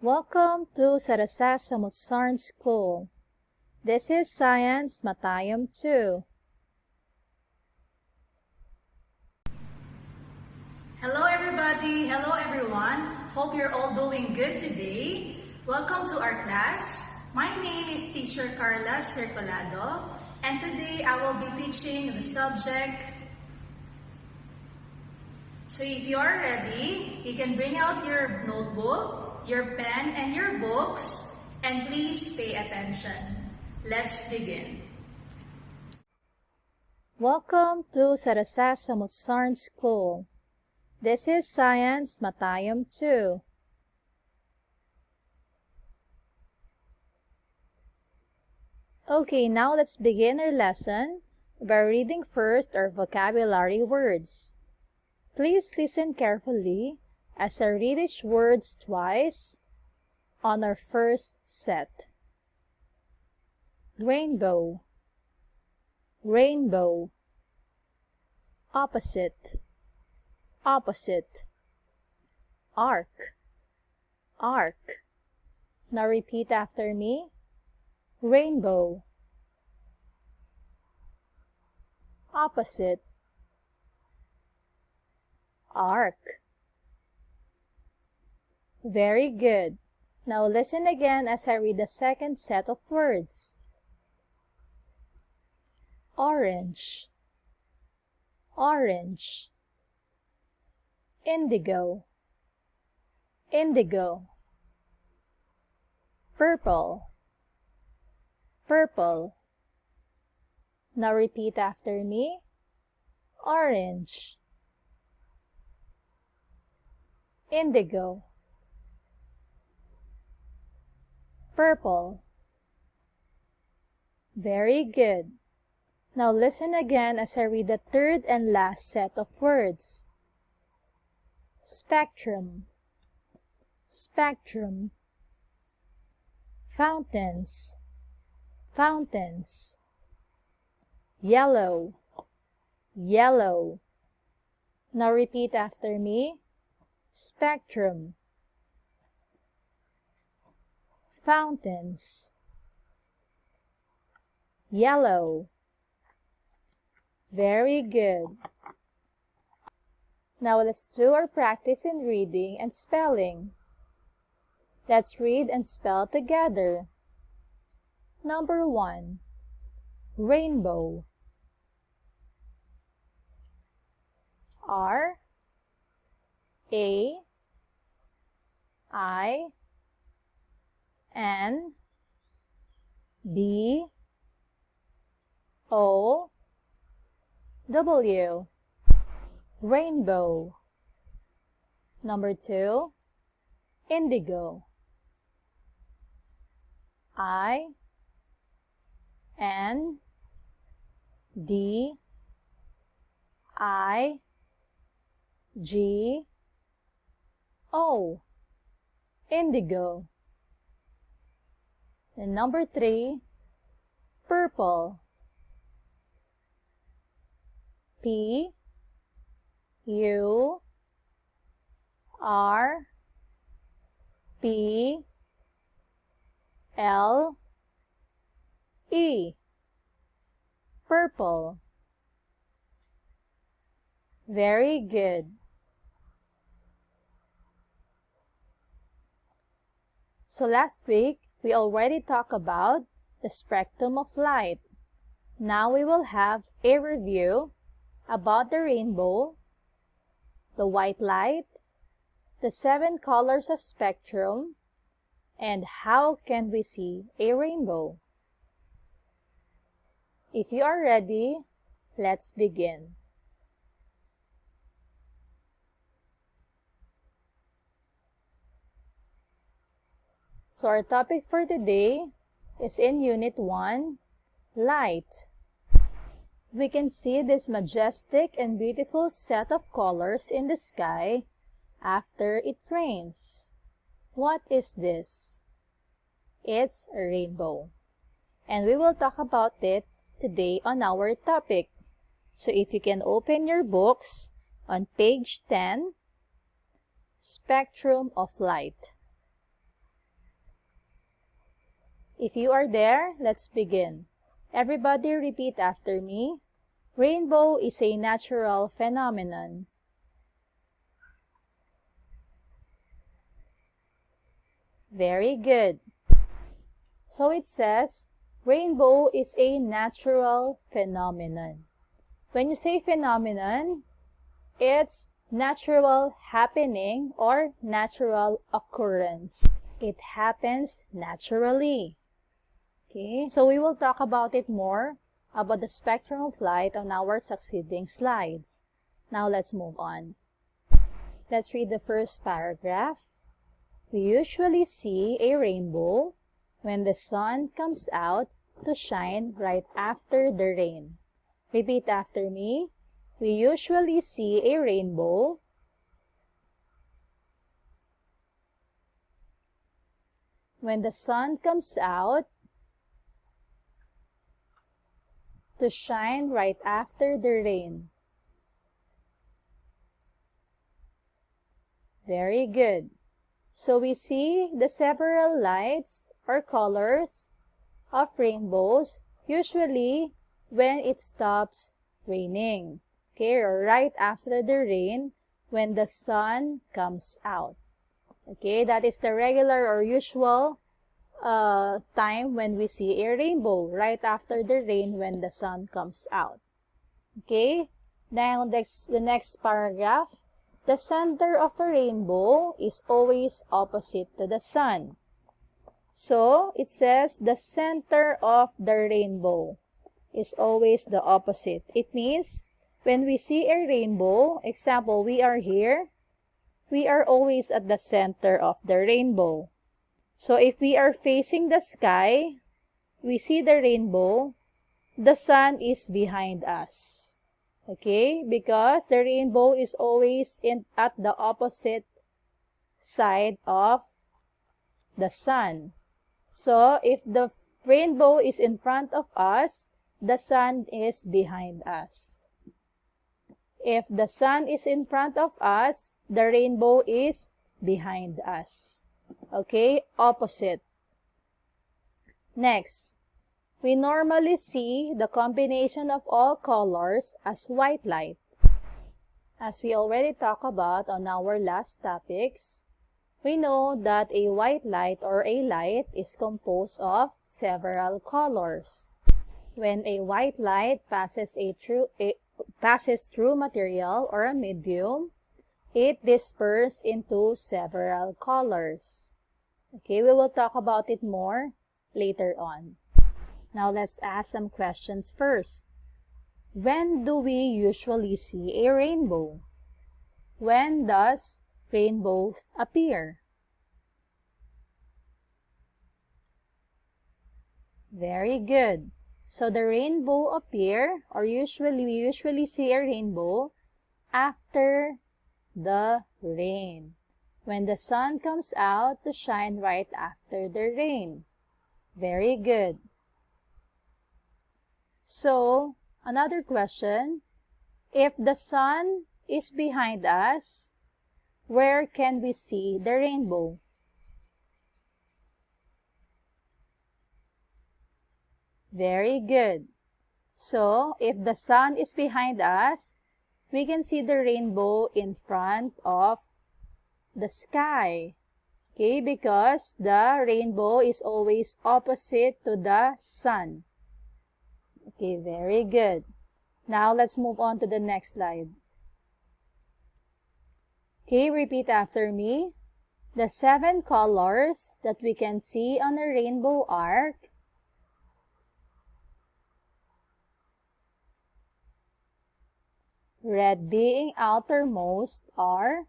Welcome to Sarasa Samutsaran School. This is Science Matayam 2. Hello everybody! Hello everyone! Hope you're all doing good today. Welcome to our class. My name is Teacher Carla Circulado, and today I will be teaching the subject. So if you are ready, you can bring out your notebook, your pen, and your books, and please pay attention. Let's begin. Welcome to Sarasa Samutsaran School. This is Science Matayam 2. Okay, now let's begin our lesson by reading first our vocabulary words. Please listen carefully as I read each word twice on our first set. Rainbow, rainbow. Opposite, opposite. Arc, arc. Now repeat after me. Rainbow. Opposite. Arc. Very good. Now listen again as I read the second set of words. Orange, orange. Indigo, indigo. Purple, purple. Now repeat after me. Orange, indigo, purple. Very good. Now listen again as I read the third and last set of words. Spectrum, spectrum. Fountains, fountains. Yellow, yellow. Now repeat after me. Spectrum, fountains, yellow. Very good. Now let's do our practice in reading and spelling. Let's read and spell together. Number 1. Rainbow. R A I N B O W. Rainbow. Number 2. Indigo. I N D I G O. Indigo. And number 3. Purple. P U R P L E. Purple. Very good. So last week, we already talked about the spectrum of light. Now we will have a review about the rainbow, the white light, the 7 colors of spectrum, and how can we see a rainbow. If you are ready, let's begin. So our topic for today is in Unit 1, Light. We can see this majestic and beautiful set of colors in the sky after it rains. What is this? It's a rainbow. And we will talk about it today on our topic. So if you can open your books on page 10, Spectrum of Light. If you are there, let's begin. Everybody repeat after me. Rainbow is a natural phenomenon. Very good. So it says, rainbow is a natural phenomenon. When you say phenomenon, it's natural happening or natural occurrence. It happens naturally. Okay, so we will talk about it more, about the spectrum of light on our succeeding slides. Now let's move on. Let's read the first paragraph. We usually see a rainbow when the sun comes out to shine right after the rain. Repeat after me. We usually see a rainbow when the sun comes out to shine right after the rain. Very good. So we see the several lights or colors of rainbows usually when it stops raining. Okay, or right after the rain when the sun comes out. Okay, that is the regular or usual time when we see a rainbow, right after the rain when the sun comes out. Okay, now the next paragraph. The center of a rainbow is always opposite to the sun. So, it says the center of the rainbow is always the opposite. It means, when we see a rainbow, example, we are here, we are always at the center of the rainbow. So, if we are facing the sky, we see the rainbow, the sun is behind us. Okay, because the rainbow is always at the opposite side of the sun. So, if the rainbow is in front of us, the sun is behind us. If the sun is in front of us, the rainbow is behind us. Okay, opposite. Next. We normally see the combination of all colors as white light. As we already talked about on our last topics, we know that a white light or a light is composed of several colors. When a white light passes through material or a medium, it disperses into several colors. Okay, we will talk about it more later on. Now, let's ask some questions first. When do we usually see a rainbow? When does rainbows appear? Very good. So, the rainbow appear, or we usually see a rainbow after the rain. When the sun comes out to shine right after the rain. Very good. So, another question, if the sun is behind us, where can we see the rainbow? Very good. So, if the sun is behind us, we can see the rainbow in front of the sky. Okay, because the rainbow is always opposite to the sun. Okay, very good. Now, let's move on to the next slide. Okay, repeat after me. The 7 colors that we can see on a rainbow arc red being outermost are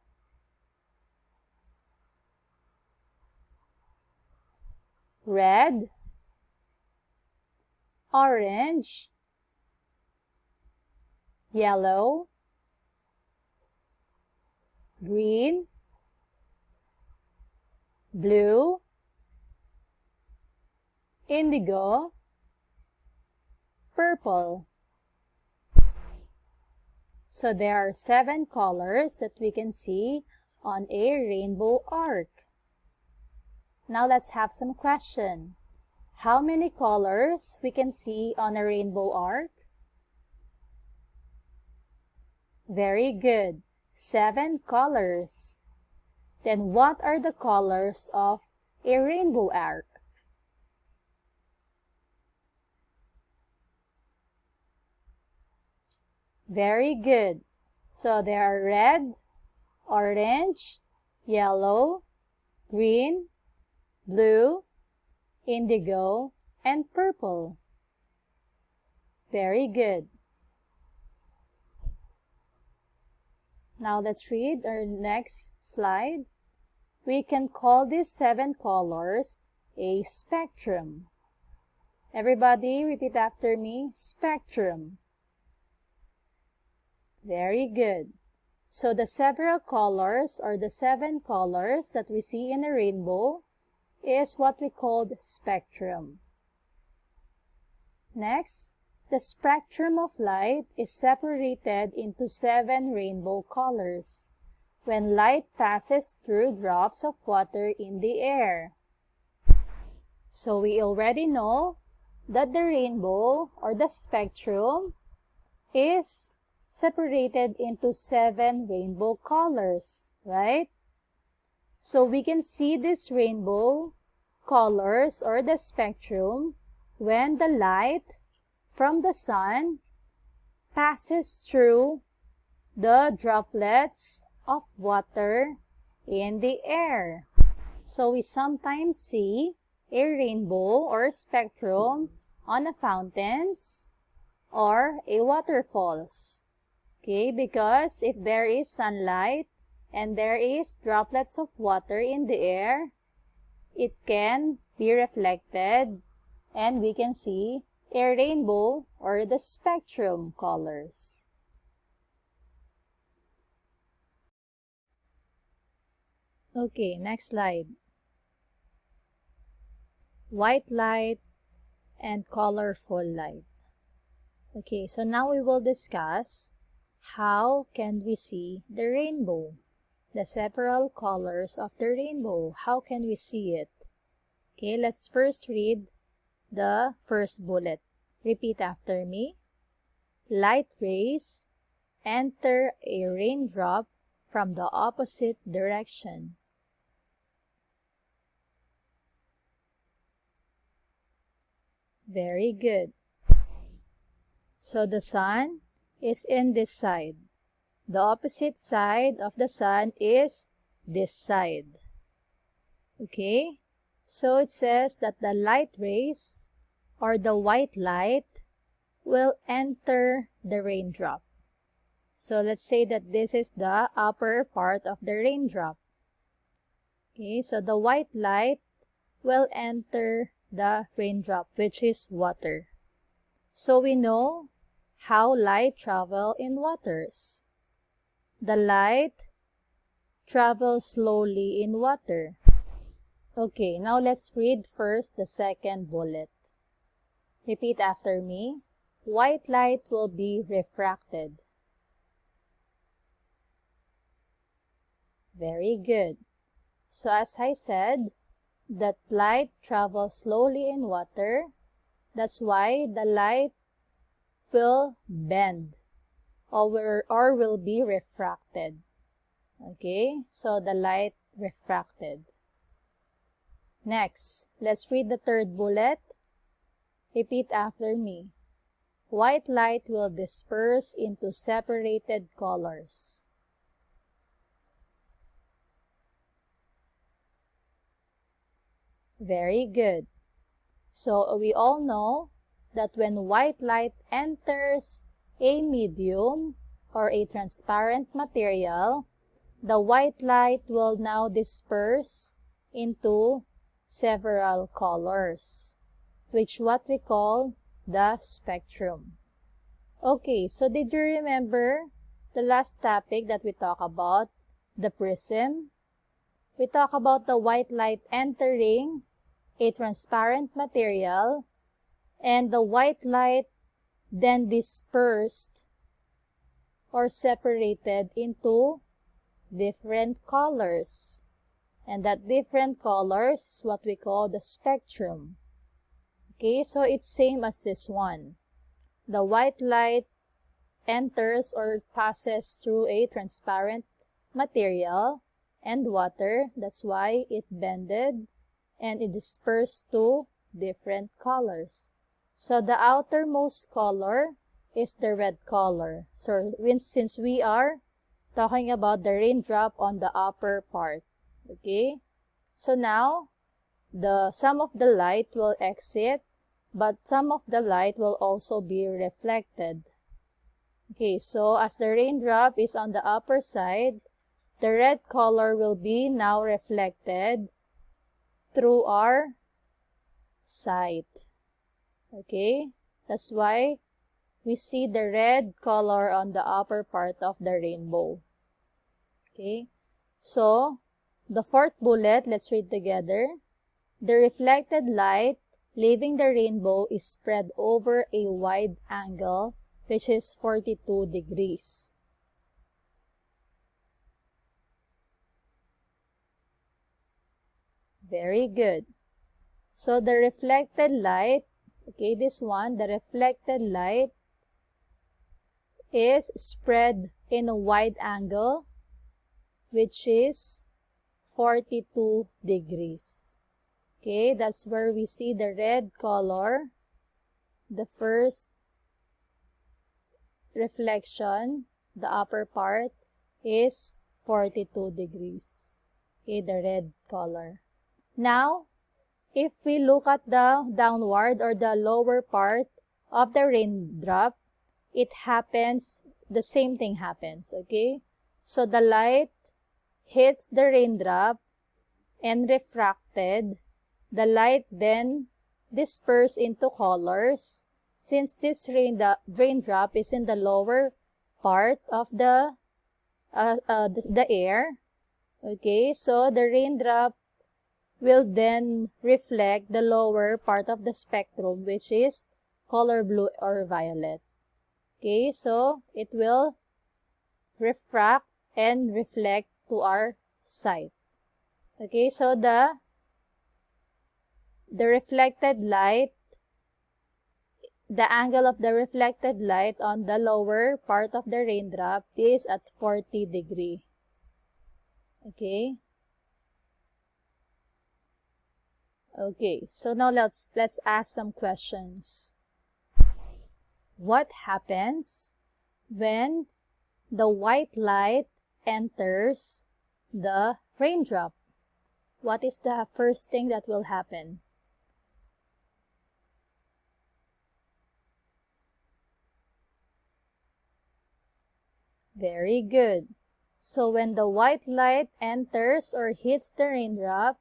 red, orange, yellow, green, blue, indigo, purple. So there are 7 colors that we can see on a rainbow arc. Now let's have some question. How many colors we can see on a rainbow arc? Very good. 7 colors. Then what are the colors of a rainbow arc? Very good. So there are red, orange, yellow, green, blue, indigo, and purple. Very good. Now let's read our next slide. We can call these 7 colors a spectrum. Everybody repeat after me. Spectrum. Very good. So the several colors or the 7 colors that we see in a rainbow is what we call the spectrum. Next, the spectrum of light is separated into 7 rainbow colors when light passes through drops of water in the air. So we already know that the rainbow or the spectrum is separated into 7 rainbow colors, right? So we can see this rainbow colors or the spectrum when the light from the sun passes through the droplets of water in the air. So we sometimes see a rainbow or spectrum on the fountains or a waterfalls. Okay, because if there is sunlight and there is droplets of water in the air, it can be reflected and we can see a rainbow or the spectrum colors. Okay, next slide. White light and colorful light. Okay, so now we will discuss how can we see the rainbow, the several colors of the rainbow. How can we see it? Okay, let's first read the first bullet. Repeat after me. Light rays enter a raindrop from the opposite direction. Very good. So the sun is in this side. The opposite side of the sun is this side. Okay? So it says that the light rays or the white light will enter the raindrop. So let's say that this is the upper part of the raindrop. Okay, so the white light will enter the raindrop, which is water. So we know how light travels in waters. The light travels slowly in water. Okay, now let's read first the second bullet. Repeat after me. White light will be refracted. Very good. So as I said, that light travels slowly in water. That's why the light will bend or will be refracted. Okay, so the light refracted. Next, let's read the third bullet. Repeat after me. White light will disperse into separated colors. Very good. So we all know that when white light enters a medium or a transparent material, the white light will now disperse into several colors, which what we call the spectrum. Okay, so did you remember the last topic that we talked about, the prism? We talked about the white light entering a transparent material and the white light then dispersed or separated into different colors. And that different colors is what we call the spectrum. Okay, so it's same as this one. The white light enters or passes through a transparent material and water. That's why it bended and it dispersed to different colors. So the outermost color is the red color. So since we are talking about the raindrop on the upper part. Okay, so now some of the light will exit, but some of the light will also be reflected. Okay, so as the raindrop is on the upper side, the red color will be now reflected through our sight. Okay, that's why we see the red color on the upper part of the rainbow. Okay, so the fourth bullet, let's read together. The reflected light leaving the rainbow is spread over a wide angle, which is 42 degrees. Very good. So the reflected light, okay, this one, the reflected light is spread in a wide angle, which is 42 degrees. Okay, that's where we see the red color. The first reflection, the upper part, is 42 degrees. Okay, the red color. Now, if we look at the downward or the lower part of the raindrop, it happens, the same thing happens, okay? So the light hits the raindrop and refracted. The light then dispersed into colors. Since this raindrop is in the lower part of the air, okay, so the raindrop will then reflect the lower part of the spectrum, which is color blue or violet. Okay, so it will refract and reflect to our sight. Okay, so the reflected light, the angle of the reflected light on the lower part of the raindrop is at 40 degrees. Okay. Okay, so now let's ask some questions. What happens when the white light enters the raindrop? What is the first thing that will happen? Very good. So when the white light enters or hits the raindrop,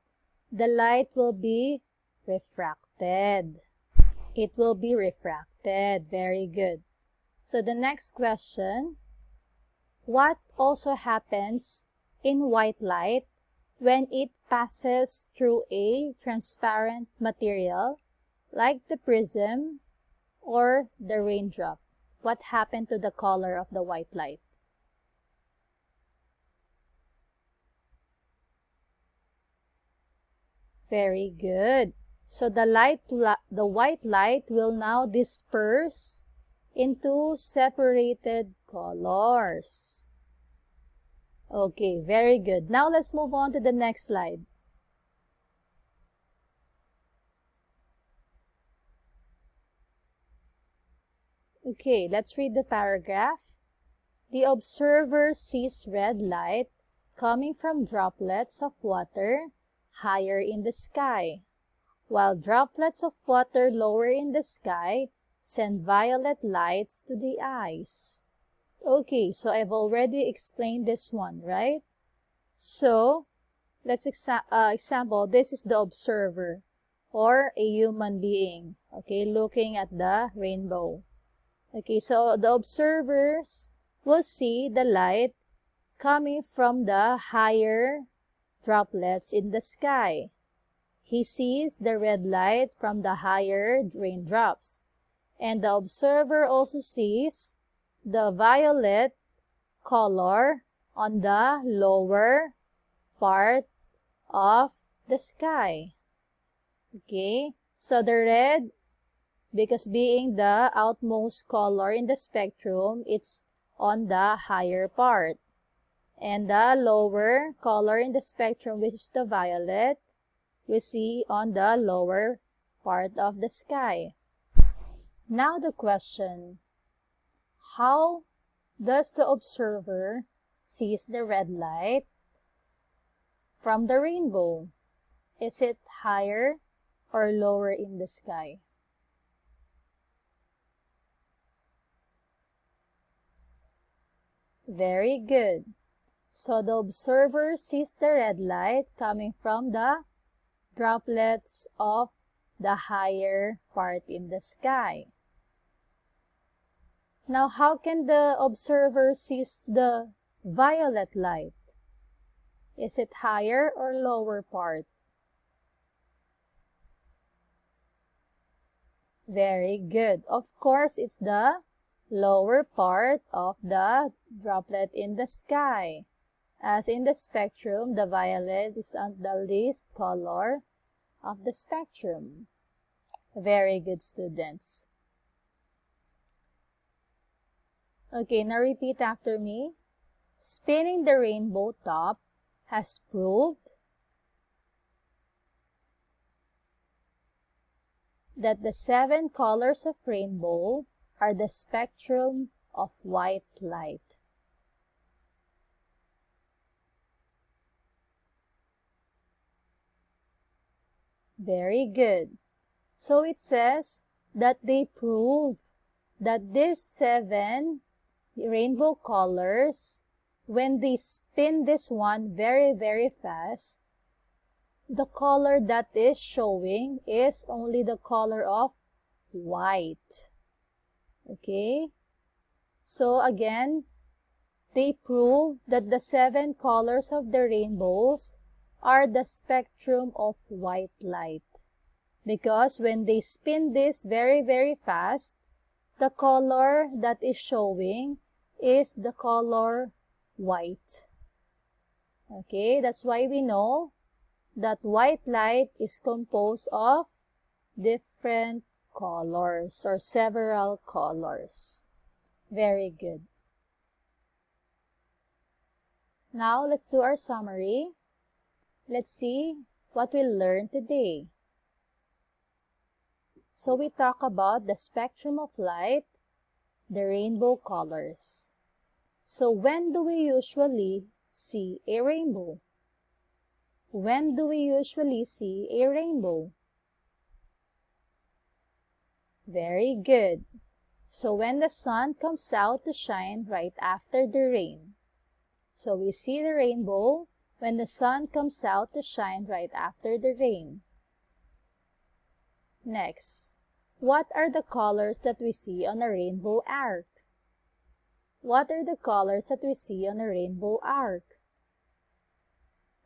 the light will be refracted. It will be refracted. Very good. So the next question, what also happens in white light when it passes through a transparent material like the prism or the raindrop? What happened to the color of the white light? Very good. So the white light will now disperse into separated colors. Okay, very good. Now let's move on to the next slide. Okay, let's read the paragraph. The observer sees red light coming from droplets of water higher in the sky, while droplets of water lower in the sky send violet lights to the eyes. Okay, so I've already explained this one, right? So, let's example, this is the observer or a human being, okay, looking at the rainbow. Okay, so the observers will see the light coming from the higher droplets in the sky. He sees the red light from the higher raindrops. And the observer also sees the violet color on the lower part of the sky. Okay, so the red because being the outmost color in the spectrum, it's on the higher part. And the lower color in the spectrum, which is the violet, we see on the lower part of the sky. Now the question, how does the observer sees the red light from the rainbow? Is it higher or lower in the sky? Very good. So the observer sees the red light coming from the droplets of the higher part in the sky. Now, how can the observer sees the violet light? Is it higher or lower part? Very good. Of course, it's the lower part of the droplet in the sky. As in the spectrum, the violet is on the least color of the spectrum. Very good, students. Okay, now repeat after me. Spinning the rainbow top has proved that the 7 colors of rainbow are the spectrum of white light. Very good. So it says that they prove that these 7 rainbow colors, when they spin this one very, very fast, the color that is showing is only the color of white. Okay? So again, they prove that the 7 colors of the rainbows are the spectrum of white light. Because when they spin this very, very fast, the color that is showing is the color white. Okay, that's why we know that white light is composed of different colors or several colors. Very good. Now let's do our summary. Let's see what we learned today. So we talk about the spectrum of light, the rainbow colors. So when do we usually see a rainbow? When do we usually see a rainbow? Very good. So when the sun comes out to shine right after the rain. So we see the rainbow when the sun comes out to shine right after the rain. Next, what are the colors that we see on a rainbow arc? What are the colors that we see on a rainbow arc?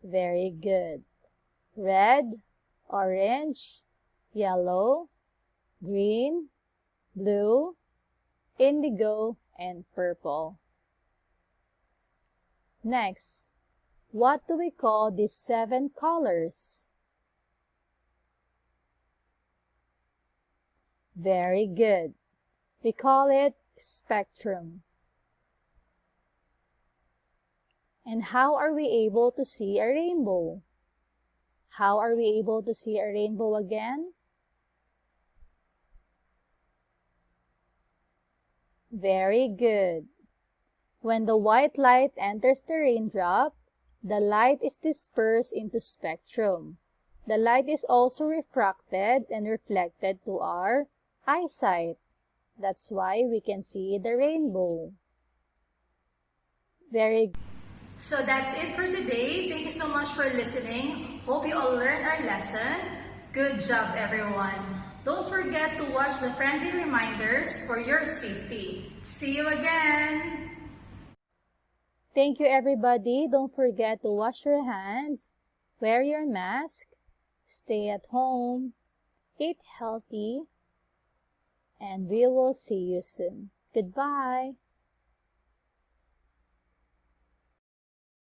Very good. Red, orange, yellow, green, blue, indigo, and purple. Next, what do we call these 7 colors? Very good. We call it spectrum. And how are we able to see a rainbow? How are we able to see a rainbow again? Very good. When the white light enters the raindrop, the light is dispersed into spectrum. The light is also refracted and reflected to our eyesight. That's why we can see the rainbow. Very good. So that's it for today. Thank you so much for listening. Hope you all learned our lesson. Good job, everyone. Don't forget to watch the friendly reminders for your safety. See you again. Thank you, everybody. Don't forget to wash your hands, wear your mask, stay at home, eat healthy, and we will see you soon. Goodbye.